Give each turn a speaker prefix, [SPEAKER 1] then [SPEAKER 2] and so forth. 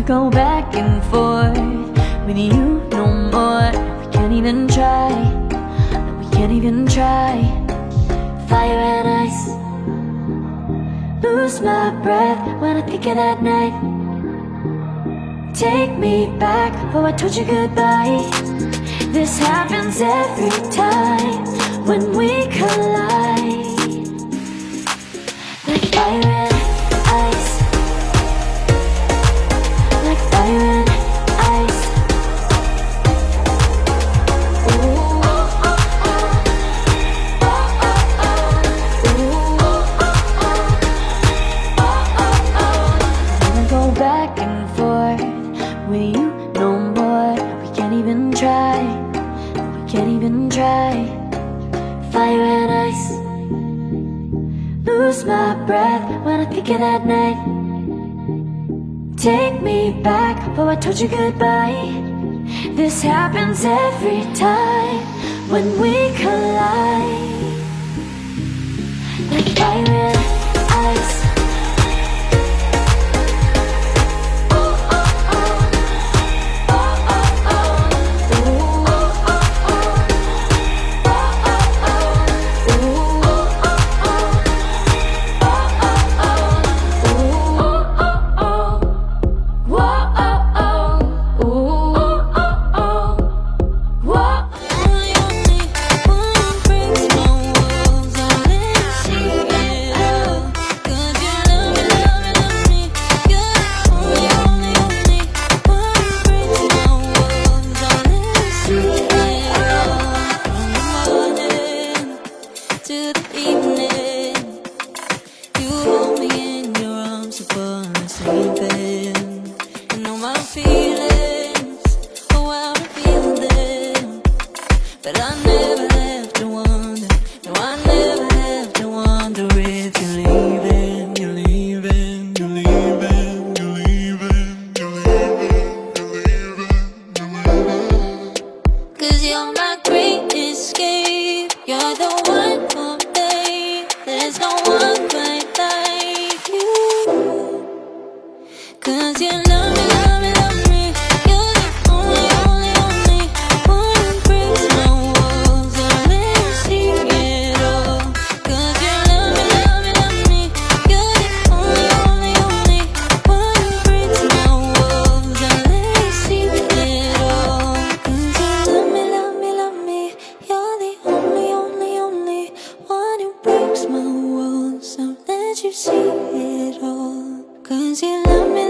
[SPEAKER 1] go back and forth with you no more. We can't even try, no, we can't even try. Fire and ice, lose my breath when I think of that night. Take me back, oh I told you goodbye. This happens every time when we collide. Like fire and ice, like fire and ice. Ooh, oh, oh, oh. Oh, oh, oh. Ooh, oh, oh, oh. Oh, oh, oh. Wanna go back and forth with you no more. We can't even try, we can't even try. Fire and ice, lose my breath when I think of that night. Take me back, oh I told you goodbye. This happens every time when we collide. Like fire and ice. Oh, oh, oh. Oh, oh, oh. Ooh, oh, oh, oh. Oh, oh, oh. Ooh, oh, oh, oh. To the evening, you hold me in your arms upon the sleeping. You know my feelings, oh I reveal them. But I never have to wonder, no I never have to wonder if you're leaving, you're leaving, you're leaving, you're leaving, you're leaving, you're leaving, you're leaving. 'Cause you're my great escape, you're the one for me. There's no one quite like you. 'Cause you love me, love me, love me. You're the only, only, only one who breaks my walls. I'll let you see it all. 'Cause you love me, love me, love me. You're the only, only, only one who breaks my walls. I'll let you see it all. 'Cause you love me, love me, love me. You're the only, only, only one who breaks my walls. I'll let you see it all. 'Cause you love me.